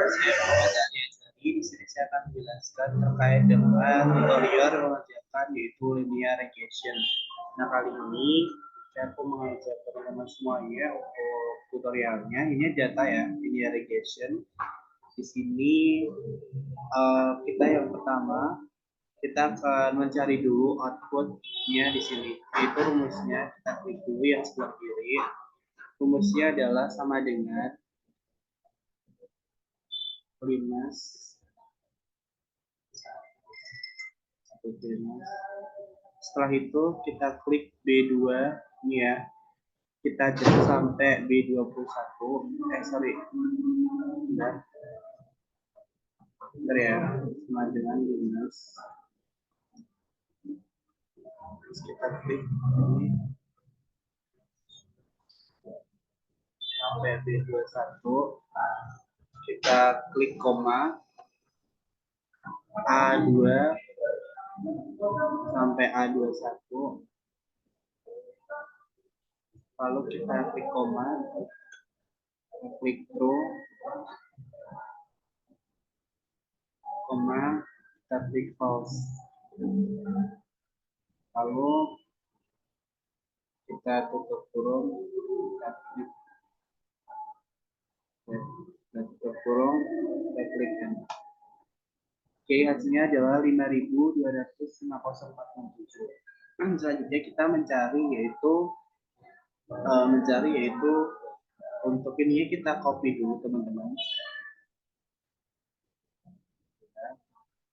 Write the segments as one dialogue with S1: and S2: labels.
S1: Di sini saya akan menjelaskan terkait dengan tutorial yang mengerjakan yaitu linear regression. Nah, kali ini saya akan mengajak teman-teman semuanya untuk tutorialnya. Ini data ya, linear regression. Di sini kita yang pertama kita akan mencari dulu outputnya di sini. Itu rumusnya kita klik dulu yang sebelah kiri. Rumusnya adalah sama dengan minus setelah itu kita klik B2 ini ya, kita jatuh sampai B21 bentar ya, sama dengan minus, terus kita klik ini sampai B21, kita klik koma A2 sampai A21, lalu kita klik koma, kita klik true, koma, kita klik false, lalu kita tutup kurung, kita klik, kita tutup kurung, kita klik enter. Oke, hasilnya adalah 5.250.47. Selanjutnya kita mencari yaitu untuk ini kita copy dulu teman-teman.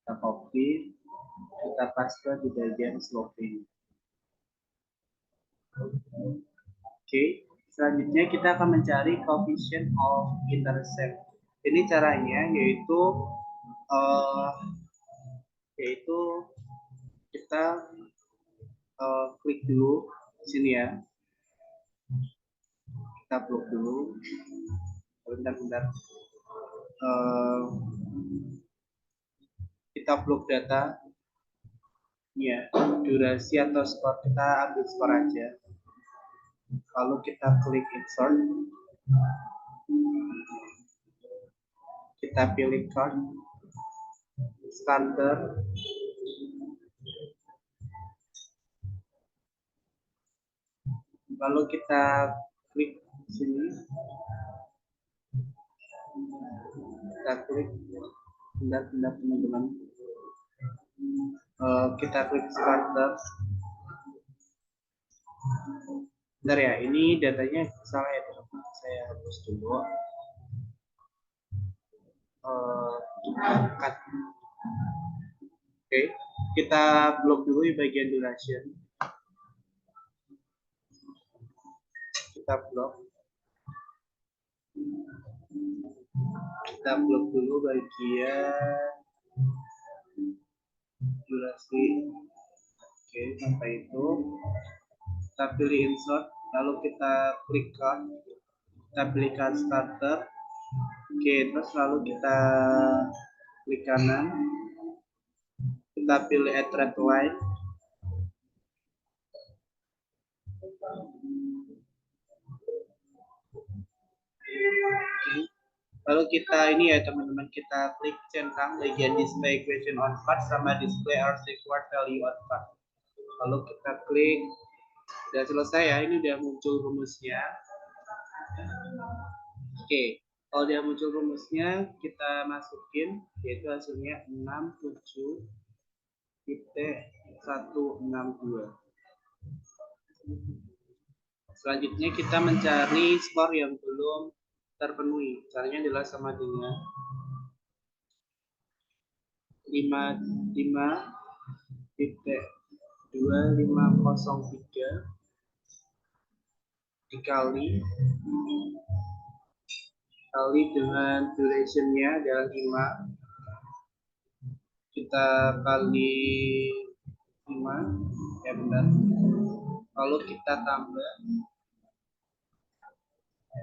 S1: Kita copy, kita paste di bagian sloping. Oke, selanjutnya kita akan mencari coefficient of intercept. Ini caranya yaitu kita klik dulu di sini ya. Kita blok dulu. Bentar. Kita blok data. Ya, durasi atau skor kita ambil skor aja. Lalu kita klik insert. Kita pilih card, starter, lalu kita klik sini, kita klik, bentar teman-teman, kita klik starter. Bentar ya, ini datanya salah ya teman-teman, saya hapus dulu. Cut. Oke, kita blok dulu di bagian duration. Kita blok dulu bagian durasi. Oke, sampai itu kita pilih insert, lalu kita klik card, kita pilih card starter. Oke, terus lalu kita klik kanan, kita pilih add red line. Lalu kita ini ya teman-teman, kita klik centang bagian display equation on card sama display our required value on card. Lalu kita klik, udah selesai ya, ini udah muncul rumusnya. Oke, kalau dia muncul rumusnya kita masukin, yaitu hasilnya 67.162. Selanjutnya kita mencari skor yang belum terpenuhi. Caranya adalah sama dengan 55.2503 dikali dengan durationnya adalah 5, kita kali 5 ya benar, lalu kita tambah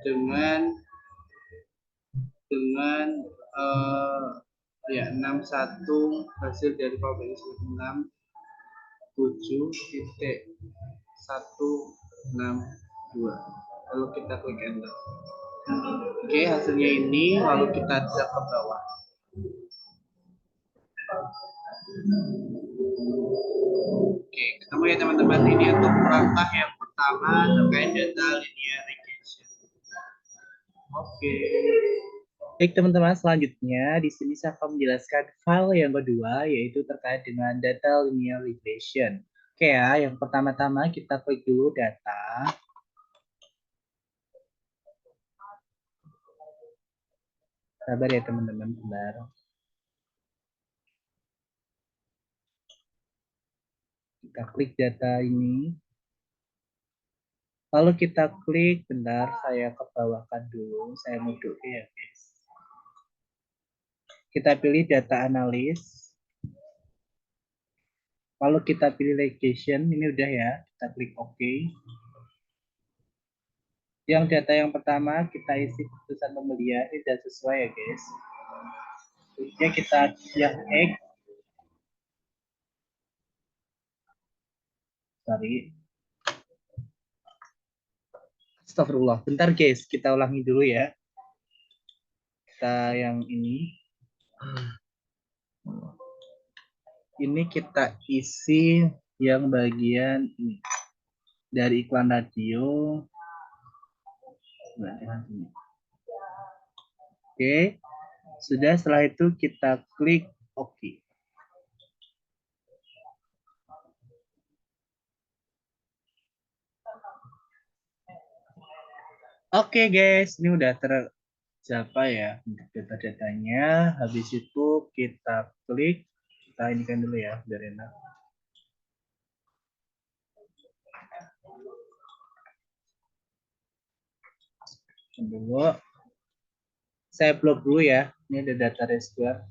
S1: dengan 61 hasil dari probabilitas 67.162, lalu kita klik enter. Oke, hasilnya ini, lalu kita drag ke bawah. Oke, ketemu ya teman-teman. Ini untuk langkah yang pertama terkait data linear regression. Oke. Baik teman-teman, selanjutnya di sini saya akan menjelaskan file yang kedua, yaitu terkait dengan data linear regression. Oke ya, yang pertama-tama kita klik dulu data. Sabar ya teman-teman, bentar. Kita klik data ini. Lalu kita klik, bentar saya ke bawahkan dulu, saya mau ya guys. Kita pilih data analis. Lalu kita pilih regression, ini udah ya, kita klik OK. Yang data yang pertama kita isi keputusan pembelian, ini sudah sesuai ya guys. Terusnya kita yang X. Sorry. Astagfirullah, bentar guys, kita ulangi dulu ya. Kita yang ini. Ini kita isi yang bagian ini. Dari iklan radio. Oke, sudah, setelah itu kita klik OK. Oke guys, ini udah tercapai ya data-datanya. Habis itu kita klik, kita ini kan dulu ya, biar enak. Dulu, saya blok dulu ya. Ini ada data reservoir.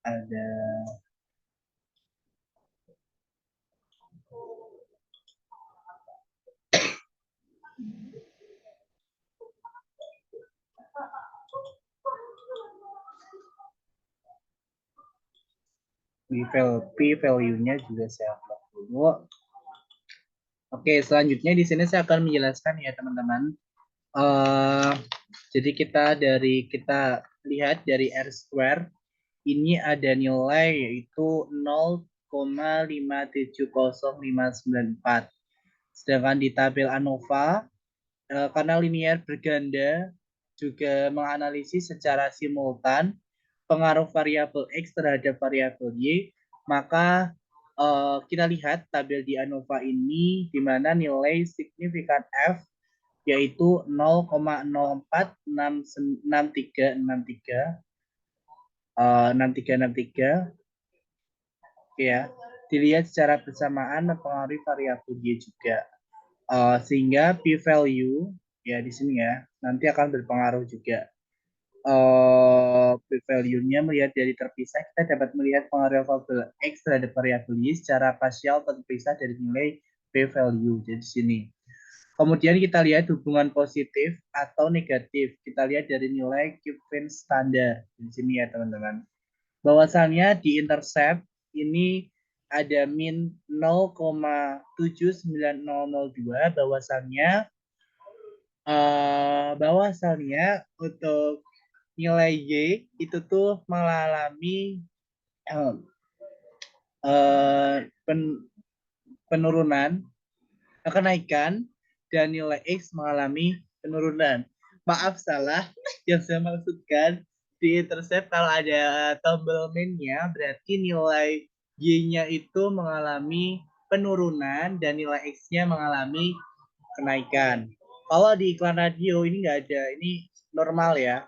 S1: Ada P value-nya juga saya blok dulu. Oke, selanjutnya di sini saya akan menjelaskan ya teman-teman. Jadi kita lihat dari R square ini ada nilai yaitu 0,570594. Sedangkan di tabel ANOVA karena linear berganda juga menganalisis secara simultan pengaruh variabel X terhadap variabel Y, maka kita lihat tabel di ANOVA ini di mana nilai signifikan F yaitu 0,046363 6363 ya, dilihat secara bersamaan mempengaruhi variabel Y juga. Sehingga P value ya di sini ya nanti akan berpengaruh juga. P value-nya melihat dari terpisah, kita dapat melihat pengaruh variabel X terhadap variabel Y secara partial terpisah dari nilai P value. Jadi di sini. Kemudian kita lihat hubungan positif atau negatif. Kita lihat dari nilai Kelvin standar di sini ya teman-teman. Bahwasannya di intercept ini ada min 0,79002, bahwasannya untuk nilai Y itu tuh mengalami penurunan, kenaikan, dan nilai X mengalami penurunan. Maaf salah, yang saya maksudkan di intercept kalau ada tombol min-nya berarti nilai Y-nya itu mengalami penurunan dan nilai X-nya mengalami kenaikan. Kalau di iklan radio ini nggak ada, ini normal ya.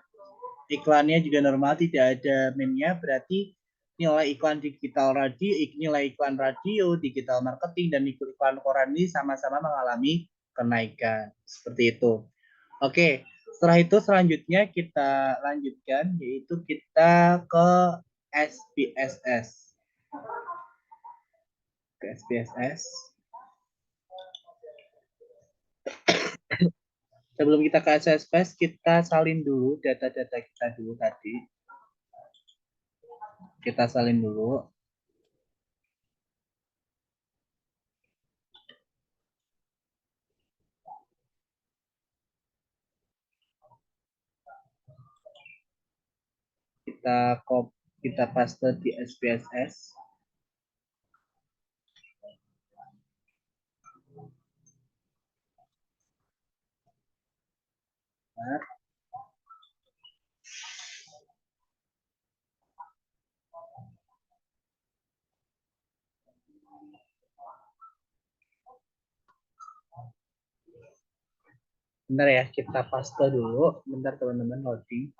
S1: Iklannya juga normal, tidak ada min-nya, berarti nilai iklan digital radio, nilai iklan radio, digital marketing, dan iklan koran ini sama-sama mengalami kenaikan. Seperti itu. Oke, setelah itu selanjutnya kita lanjutkan, yaitu kita ke SPSS. Ke SPSS. Sebelum kita ke SPSS, kita salin dulu data-data kita dulu tadi. Kita salin dulu. kita paste di SPSS. Nah, bentar ya, kita paste dulu. Bentar teman-teman loading.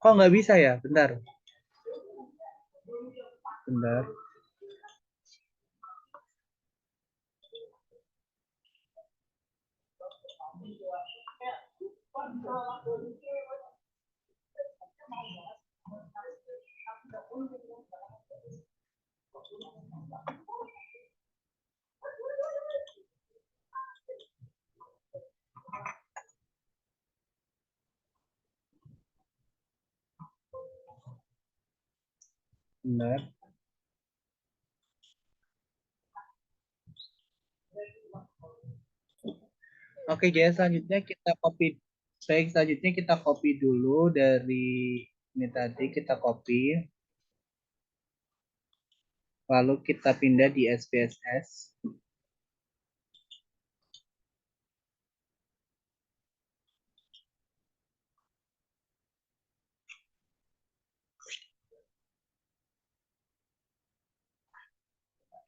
S1: Kok nggak bisa ya? Bentar. Bentar. Bentar. Oke, jadi selanjutnya kita copy. Baik, selanjutnya kita copy dulu dari ini tadi kita copy. Lalu kita pindah di SPSS.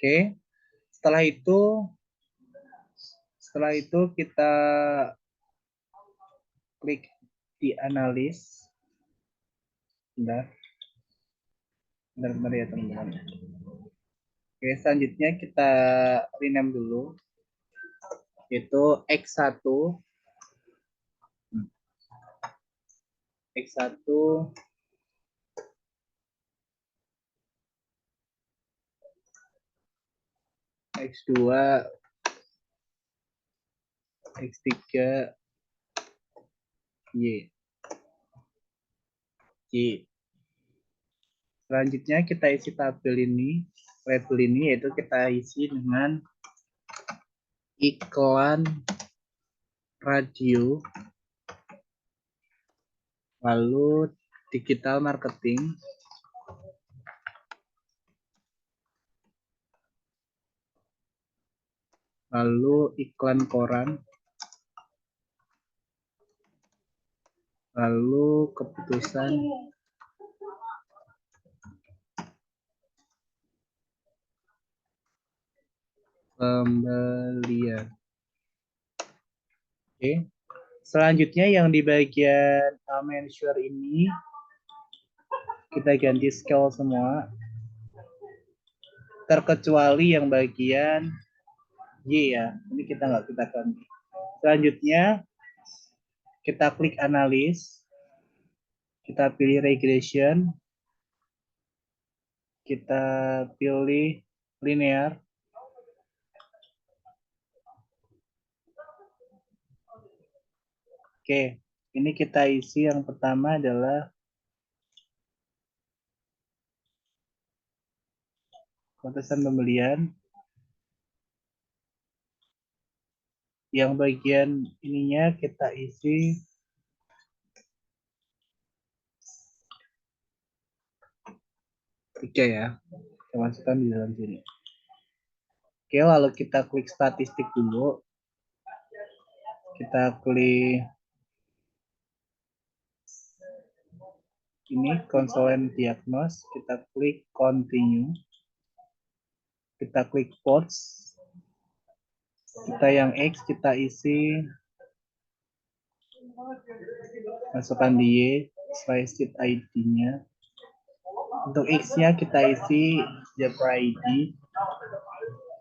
S1: Oke. Setelah itu kita klik di analis. Bentar. Bentar ya teman-teman. Oke, selanjutnya kita rename dulu. Itu X1. X1 X2 X3 Y. Y. Selanjutnya kita isi tabel ini, label ini yaitu kita isi dengan iklan radio, lalu digital marketing, lalu iklan koran, lalu keputusan pembelian. Oke. Selanjutnya yang di bagian mensure ini kita ganti scale semua, terkecuali yang bagian Y ya. Ini kita nggak kita ganti. Selanjutnya kita klik analis, kita pilih regression, kita pilih linear. Oke, ini kita isi yang pertama adalah keputusan pembelian. Yang bagian ininya kita isi tiga ya, kita masukkan di dalam sini. Oke, lalu kita klik statistik dulu. Kita klik ini konsolen diagnos, kita klik continue. Kita klik ports. Kita yang X kita isi masukkan di Y sesuai sheet ID-nya. Untuk X-nya kita isi Zebra ID.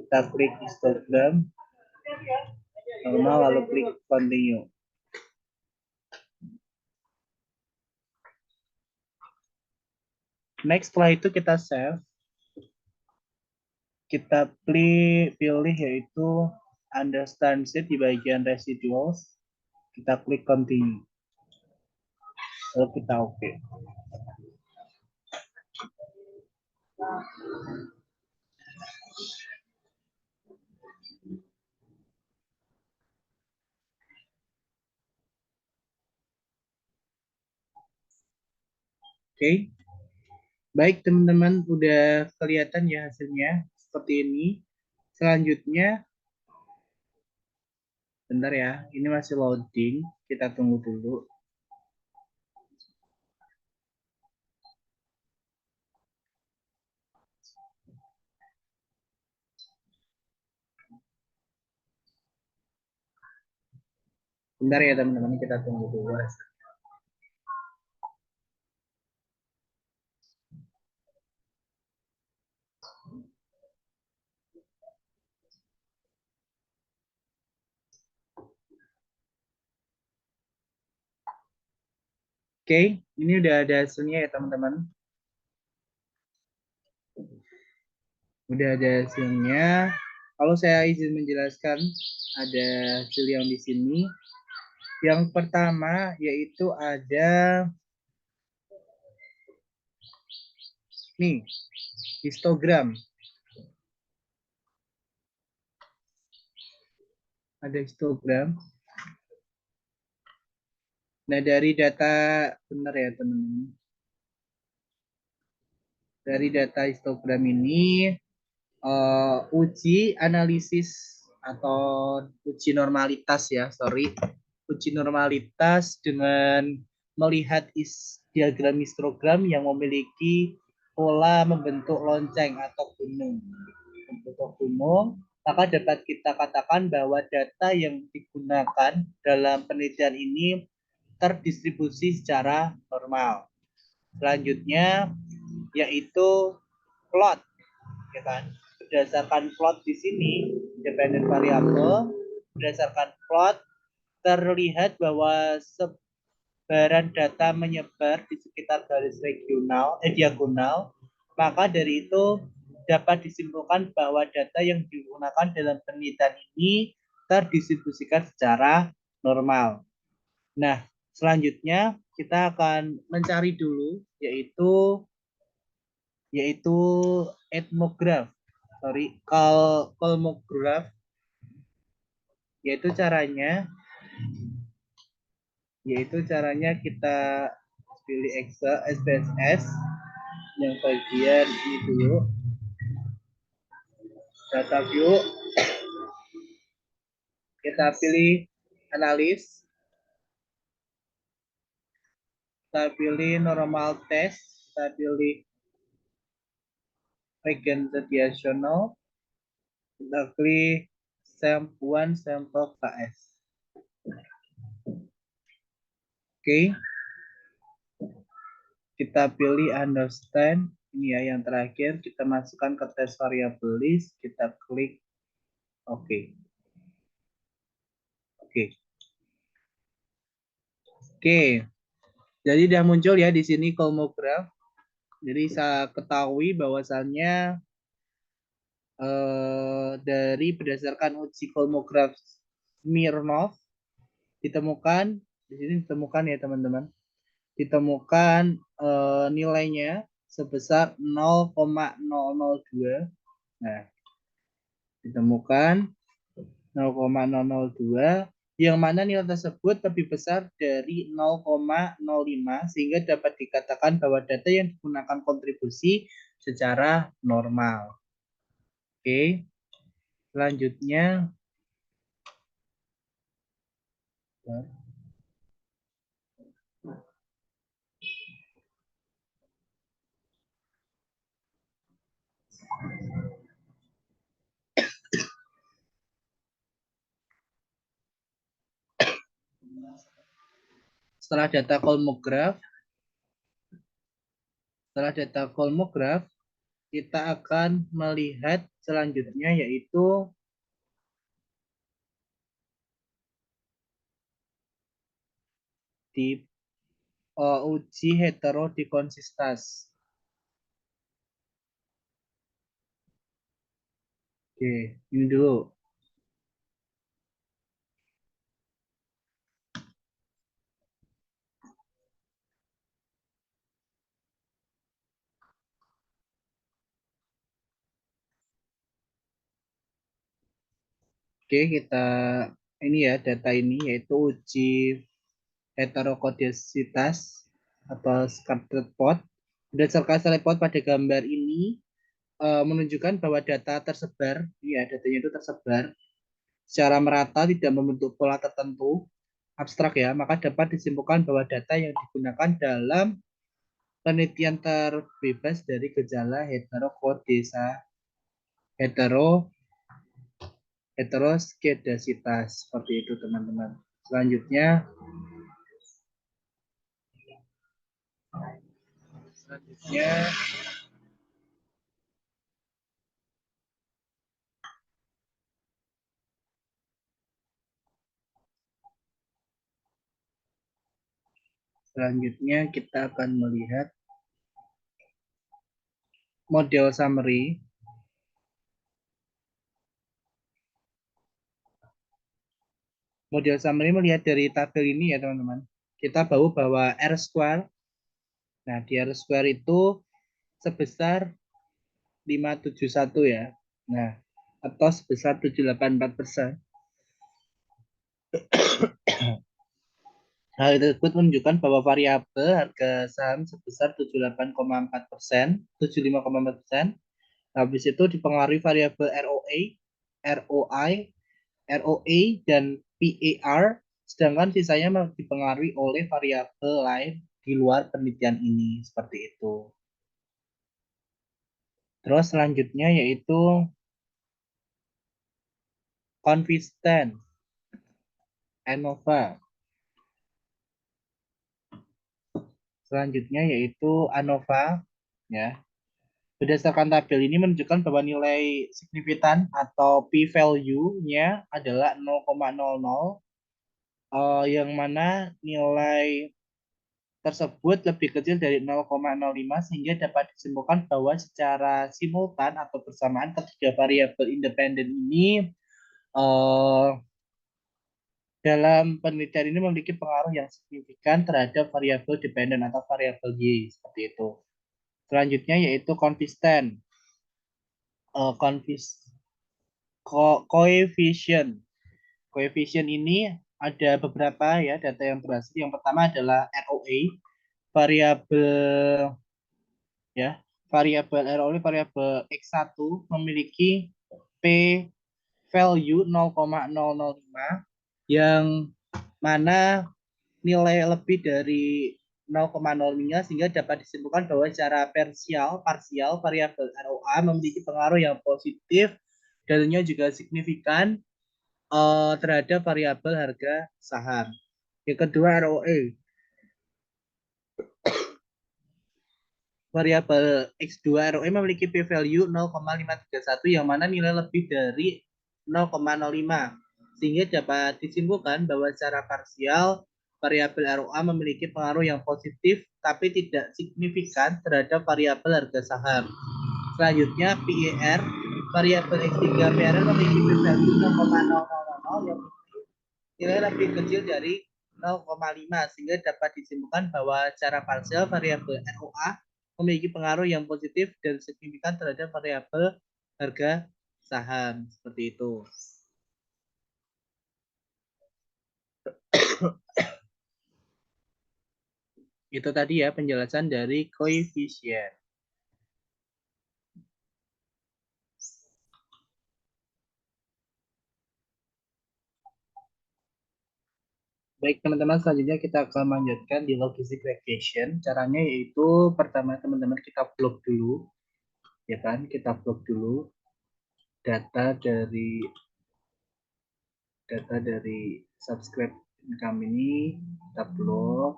S1: Kita klik histogram normal lalu klik continue. Next, setelah itu kita save. Kita pilih yaitu understand sheet di bagian residuals. Kita klik continue. Lalu kita oke. Oke. Baik teman-teman, udah kelihatan ya hasilnya seperti ini. Selanjutnya, bentar ya, ini masih loading. Kita tunggu dulu. Bentar ya teman-teman, kita tunggu dulu. Oke, ini udah ada hasilnya ya teman-teman. Udah ada hasilnya. Kalau saya izin menjelaskan, ada hasil yang di sini. Yang pertama yaitu ada nih, histogram. Ada histogram. Nah, dari data, benar ya teman-teman. Dari data histogram ini, uji analisis atau uji normalitas ya, sorry. Uji normalitas dengan melihat diagram histogram yang memiliki pola membentuk lonceng atau gunung. Membentuk gunung, maka dapat kita katakan bahwa data yang digunakan dalam penelitian ini terdistribusi secara normal. Selanjutnya yaitu plot, ya kan? Berdasarkan plot di sini, dependent variable, berdasarkan plot terlihat bahwa sebaran data menyebar di sekitar garis diagonal, maka dari itu dapat disimpulkan bahwa data yang digunakan dalam penelitian ini terdistribusikan secara normal. Nah, selanjutnya kita akan mencari dulu yaitu etnograf. Sorry, kolmograf, yaitu caranya kita pilih Excel SPSS yang bagian ini dulu, data view, kita pilih analis, kita pilih normal test, kita pilih regen radiational, kita pilih one sample KS. Oke, kita pilih understand, ini ya yang terakhir, kita masukkan ke test variable list, kita klik oke. Oke, jadi sudah muncul ya di sini kolmograf. Jadi saya ketahui bahwasannya dari berdasarkan uji kolmograf Smirnov ditemukan di sini ditemukan ya teman-teman, ditemukan nilainya sebesar 0,002. Nah, ditemukan 0,002 yang mana nilai tersebut lebih besar dari 0,05 sehingga dapat dikatakan bahwa data yang digunakan kontribusi secara normal. Oke, selanjutnya setelah data kolmograf, kita akan melihat selanjutnya yaitu di uji heterodikonsistas. Oke, ini dulu. Oke, kita ini ya data ini yaitu uji heterokodisitas atau scattered plot. Berdasarkan seliput pada gambar ini menunjukkan bahwa data tersebar, ya datanya itu tersebar secara merata tidak membentuk pola tertentu abstrak ya, maka dapat disimpulkan bahwa data yang digunakan dalam penelitian terbebas dari gejala heterokodesa hetero heteroskedasitas seperti itu teman-teman. Selanjutnya selanjutnya kita akan melihat model summary. Model summary melihat dari tabel ini ya teman-teman. Kita tahu bahwa R square, nah di R square itu sebesar 571 ya. Nah, atau sebesar 784%. Hal tersebut menunjukkan bahwa variabel harga saham sebesar 78,4%, 75,4%. Habis itu dipengaruhi variabel ROA, ROI, ROE, dan PAR, sedangkan sisanya dipengaruhi oleh variabel lain di luar penelitian ini. Seperti itu. Terus selanjutnya yaitu konsisten ANOVA. Selanjutnya yaitu ANOVA ya. Berdasarkan tabel ini menunjukkan bahwa nilai signifikan atau p-value-nya adalah 0,00 yang mana nilai tersebut lebih kecil dari 0,05 sehingga dapat disimpulkan bahwa secara simultan atau bersamaan ketiga variabel independen ini uh, dalam penelitian ini memiliki pengaruh yang signifikan terhadap variabel dependen atau variabel Y seperti itu. Selanjutnya yaitu konsisten, konfis, koefisien. Koefisien ini ada beberapa ya data yang berhasil. Yang pertama adalah ROA, variabel ya, variabel ROA variabel X1 memiliki P value 0,005 yang mana nilai lebih dari 0,05 sehingga dapat disimpulkan bahwa secara parsial variabel ROA memiliki pengaruh yang positif dan juga signifikan terhadap variabel harga saham. Yang kedua ROE. Variabel X2 ROE memiliki p-value 0,531 yang mana nilai lebih dari 0,05 sehingga dapat disimpulkan bahwa secara parsial variabel ROA memiliki pengaruh yang positif tapi tidak signifikan terhadap variabel harga saham. Selanjutnya PER variabel X3 PER memiliki p-value 0,000 yang nilai lebih kecil dari 0,5 sehingga dapat disimpulkan bahwa secara parsial variabel ROA memiliki pengaruh yang positif dan signifikan terhadap variabel harga saham seperti itu. Itu tadi ya penjelasan dari koefisien. Baik teman-teman, selanjutnya kita akan melanjutkan di logistic regression. Caranya yaitu pertama teman-teman kita plot dulu, ya kan? Kita plot dulu data dari subscribe income ini kita plot.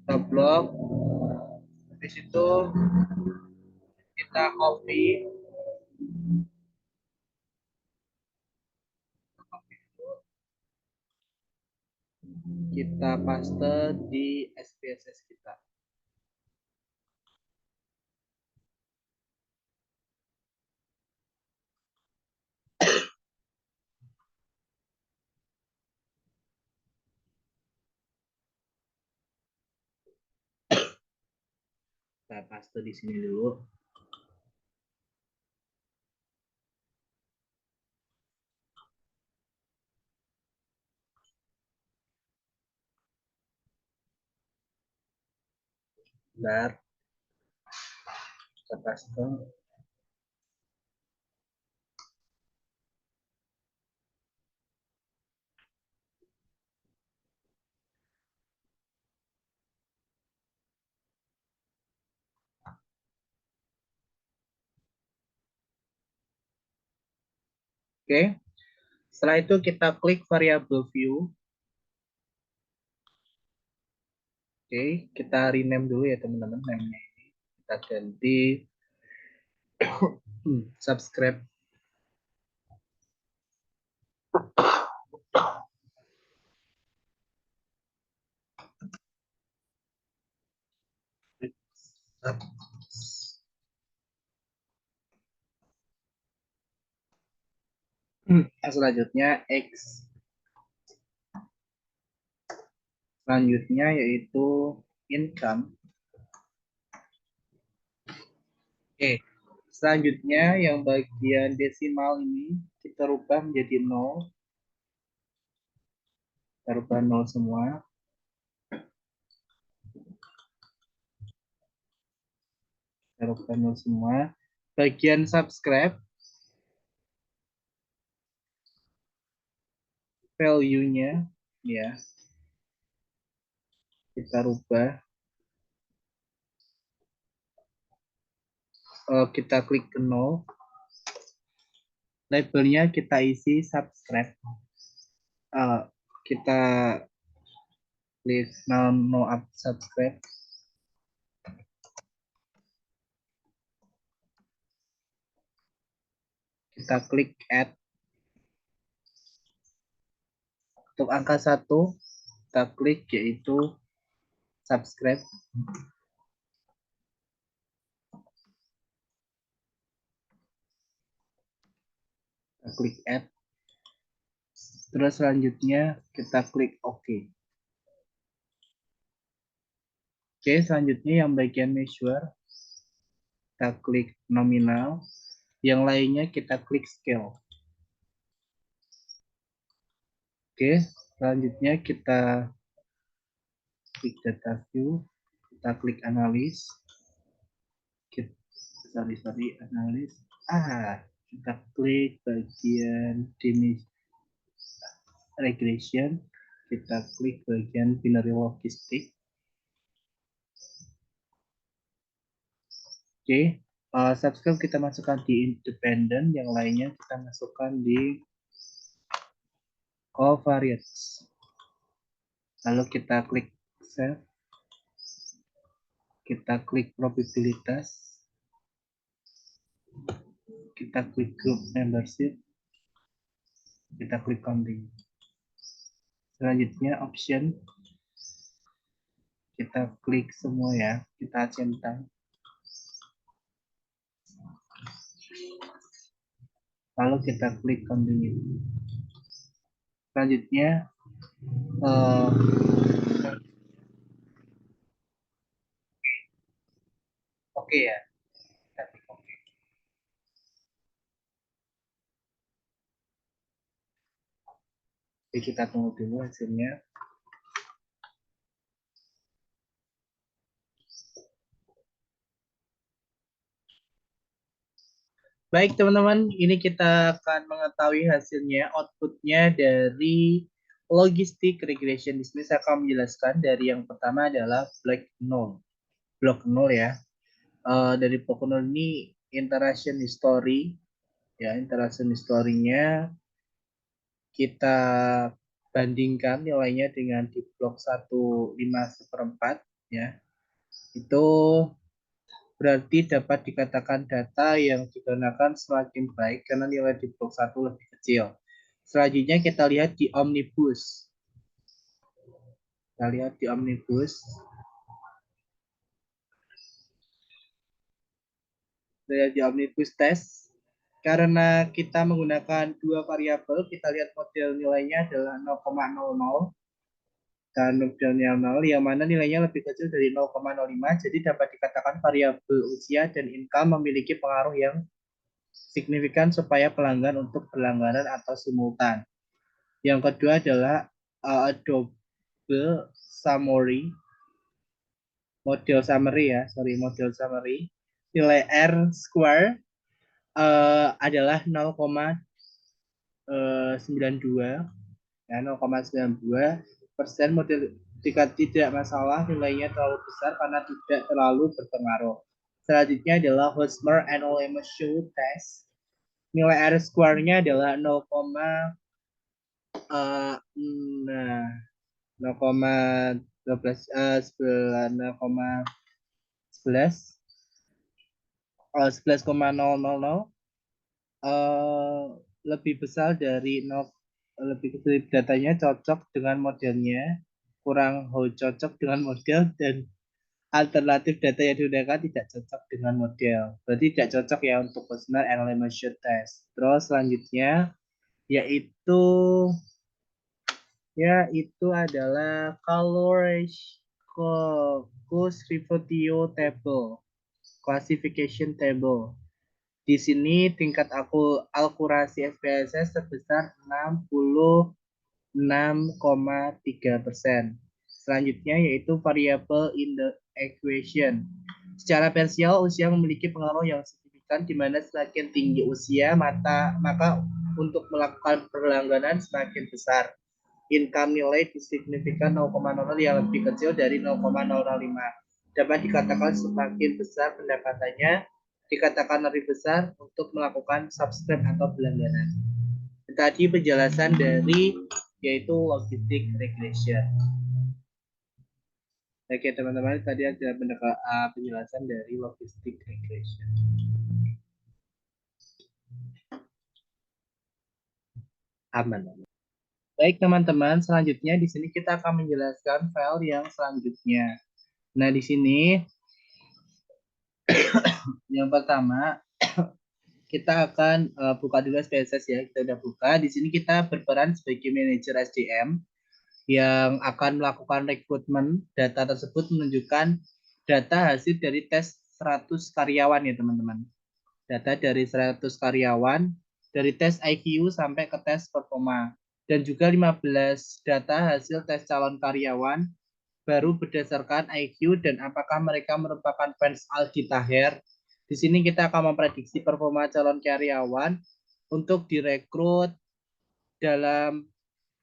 S1: Kita blok, habis itu kita copy, kita paste di SPSS kita. Kita paste di sini dulu. Bentar, kita paste. Oke, setelah itu kita klik variable view. Oke, kita rename dulu ya teman-teman namanya ini. Kita ganti subscribe. Selanjutnya X. Selanjutnya yaitu income. Oke, selanjutnya yang bagian desimal ini kita rubah menjadi 0. Kita rubah 0 semua. Kita rubah 0 semua. Bagian subscribe, value-nya ya kita rubah. Kita klik ke 0. Labelnya kita isi subscribe. Kita klik no up subscribe. Kita klik add. Untuk angka 1 kita klik yaitu subscribe. Kita klik add. Terus selanjutnya kita klik OK. Oke, selanjutnya yang bagian measure kita klik nominal. Yang lainnya kita klik scale. Oke, selanjutnya kita klik data view. Kita klik analis. Analis. Kita klik bagian regression. Kita klik bagian binary logistik. Oke, subscribe kita masukkan di independent, yang lainnya kita masukkan di covariance. Lalu kita klik save. Kita klik probabilitas. Kita klik group membership. Kita klik counting. Selanjutnya option. Kita klik semua ya. Kita centang. Lalu kita klik continue. Selanjutnya oke ya. Kita klik oke. Jadi kita tunggu dulu hasilnya. Baik teman-teman, ini kita akan mengetahui hasilnya, outputnya dari logistik regression. Di sini saya akan menjelaskan dari yang pertama adalah block 0 ya. Dari block 0 ini interaction history, ya interaction history-nya kita bandingkan nilainya dengan di blok 1/5/4 ya. Itu berarti dapat dikatakan data yang digunakan semakin baik karena nilai di blok 1 lebih kecil. Selanjutnya kita lihat di omnibus. Kita lihat di omnibus. Di omnibus test. Karena kita menggunakan dua variabel, kita lihat model nilainya adalah 0,00. dan nominal 0 yang mana nilainya lebih kecil dari 0,05, jadi dapat dikatakan variabel usia dan income memiliki pengaruh yang signifikan supaya pelanggan untuk berlangganan atau simultan. Yang kedua adalah Adobe Summary, model summary. Nilai R square adalah 0,92 ya, 0,92%. Model jika tidak masalah nilainya terlalu besar karena tidak terlalu berpengaruh. Selanjutnya adalah Hosmer Annual Emission Test. Nilai R square-nya adalah 0, nah 0,12 0,11 11,000 lebih besar dari 0, lebih kecil. Datanya cocok dengan modelnya, kurang cocok dengan model, dan alternatif data yang digunakan tidak cocok dengan model. Berarti tidak cocok ya untuk personal animation test. Terus selanjutnya yaitu adalah Course Table, Classification Table. Di sini tingkat akurasi SPSS sebesar 66,3%. Selanjutnya yaitu variable in the equation. Secara parsial, usia memiliki pengaruh yang signifikan, di mana semakin tinggi usia, maka untuk melakukan perlangganan semakin besar. Income nilai signifikan 0,00 yang lebih kecil dari 0,005. Dapat dikatakan semakin besar pendapatannya, dikatakan lebih besar untuk melakukan subscribe atau berlangganan. Tadi penjelasan dari yaitu logistic regression. Oke teman-teman, tadi ada penjelasan dari logistic regression. Aman. Baik teman-teman, selanjutnya di sini kita akan menjelaskan file yang selanjutnya. Nah di sini yang pertama kita akan buka dulu SPSS ya. Kita udah buka. Di sini kita berperan sebagai manajer SDM yang akan melakukan rekrutmen. Data tersebut menunjukkan data hasil dari tes 100 karyawan ya teman-teman. Data dari 100 karyawan, dari tes IQ sampai ke tes performa. Dan juga 15 data hasil tes calon karyawan baru berdasarkan IQ dan apakah mereka merupakan fans Aldi Taher. Di sini kita akan memprediksi performa calon karyawan untuk direkrut dalam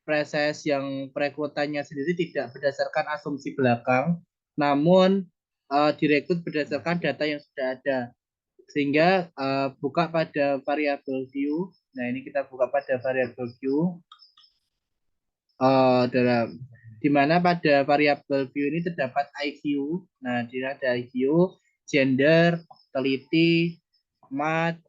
S1: proses yang perekrutannya sendiri tidak berdasarkan asumsi belakang, namun direkrut berdasarkan data yang sudah ada. Sehingga buka pada variabel view. Nah ini kita buka pada variabel view. Dalam di mana pada variabel view ini terdapat IQ. Nah, di ada IQ, gender, teliti, mat,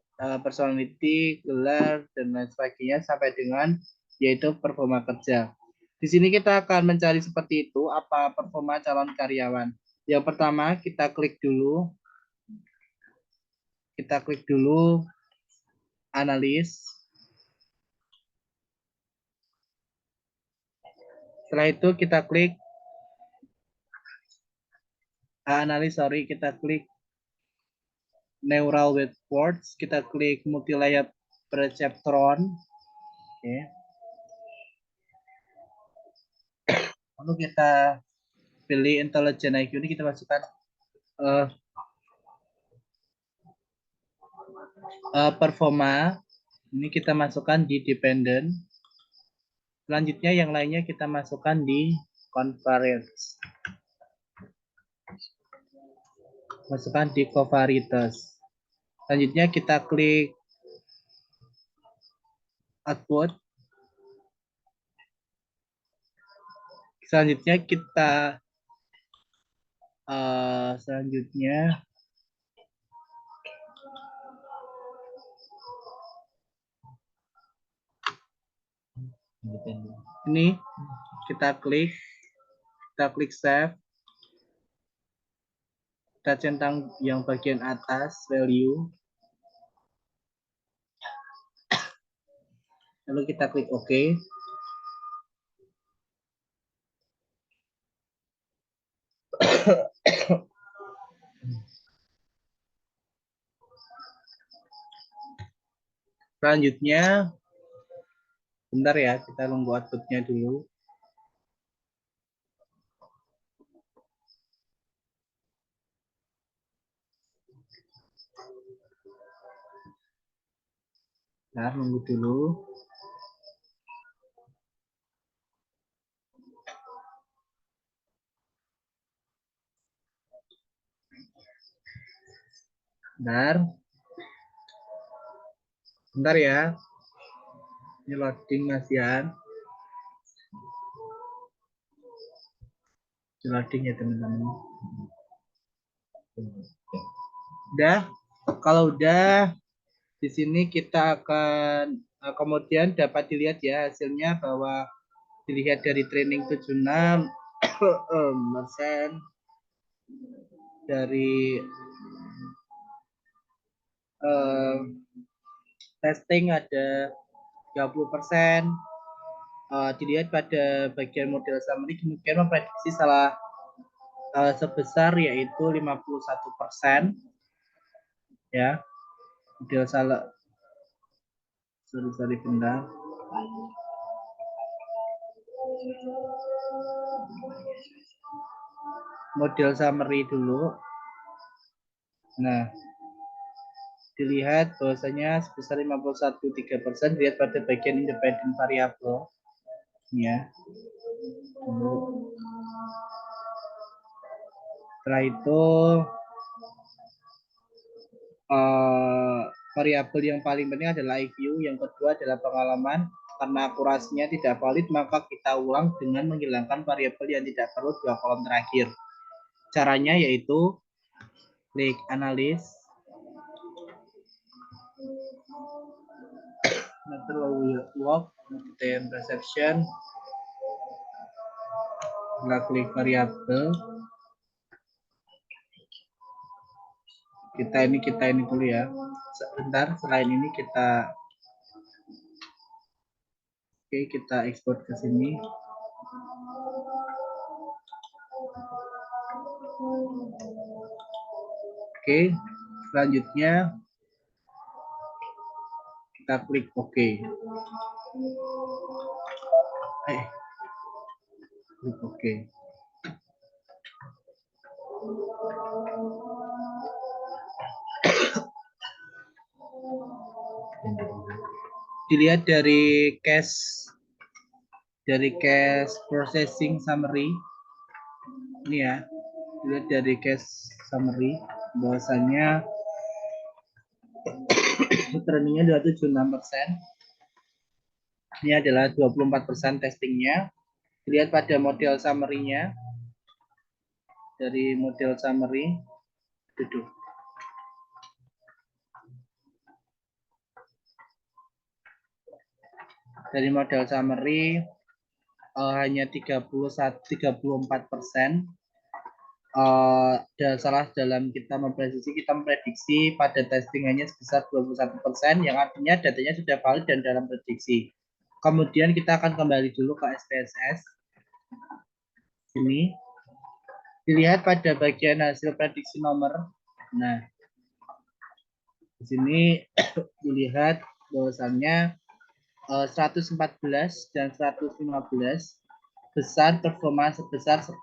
S1: personality, gelar, dan lain sebagainya sampai dengan yaitu performa kerja. Di sini kita akan mencari seperti itu apa performa calon karyawan. Yang pertama kita klik dulu analis. Setelah itu kita klik kita klik neural networks, kita klik multi-layer perceptron. Oke. Lalu kita pilih intelligent IQ, ini kita masukkan performa. Ini kita masukkan di dependent. Selanjutnya yang lainnya kita masukkan di covariance. Masukkan di covariance. Selanjutnya kita klik output. Selanjutnya kita ini kita klik save. Kita centang yang bagian atas value. Lalu kita klik OK. Selanjutnya, bentar ya, kita nunggu outputnya dulu. Nah, nunggu dulu. Bentar. Bentar ya. Ini loading masihan. Loading ya teman-teman. Udah. Kalau udah, di sini kita akan kemudian dapat dilihat ya hasilnya bahwa dilihat dari training 76 persen, dari testing ada 30%. Dilihat pada bagian model summary kemudian memprediksi salah sebesar yaitu 51%. Ya, model salah. Sorry bentar. Model summary dulu. Nah, dilihat bahwasanya sebesar 51,3% dilihat pada bagian independent variable. Ya. Setelah itu variabel yang paling penting adalah IQ, yang kedua adalah pengalaman. Karena akurasinya tidak valid, maka kita ulang dengan menghilangkan variabel yang tidak perlu dua kolom terakhir. Caranya yaitu klik analis, natural walk, kemudian perception, klik variabel. Kita ini dulu ya. Sebentar, selain ini kita kita ekspor ke sini. Oke, selanjutnya kita klik OK. Klik OK. Dilihat dari cache processing summary ini ya, dilihat dari cache summary bahwasanya trainingnya 76%. Ini adalah 24% testingnya. Dilihat pada model summary-nya. Dari model summary duduk. Dari model summary hanya 34%. Salah dalam kita memprediksi pada testing hanya sebesar 21%, yang artinya datanya sudah valid dan dalam prediksi. Kemudian kita akan kembali dulu ke SPSS. Ini dilihat pada bagian hasil prediksi nomor. Nah, di sini dilihat bahwasannya 114 dan 115 besar performa sebesar 10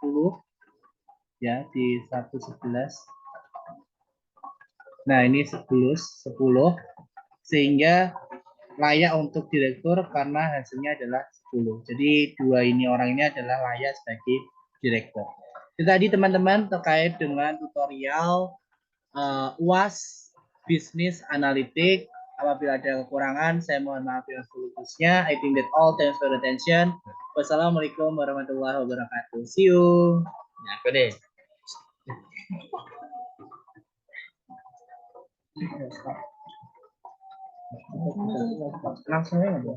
S1: ya, di 111. Nah, ini 10 sehingga layak untuk direktur karena hasilnya adalah 10. Jadi dua ini orang ini adalah layak sebagai direktur. Itu tadi teman-teman terkait dengan tutorial UAS Business Analytics. Apabila ada kekurangan, saya mohon maaf yang seluruhnya. I think that all. Thanks for the attention. Wassalamualaikum warahmatullahi wabarakatuh. See you.
S2: Ya, aku deh.
S1: Langsung aja.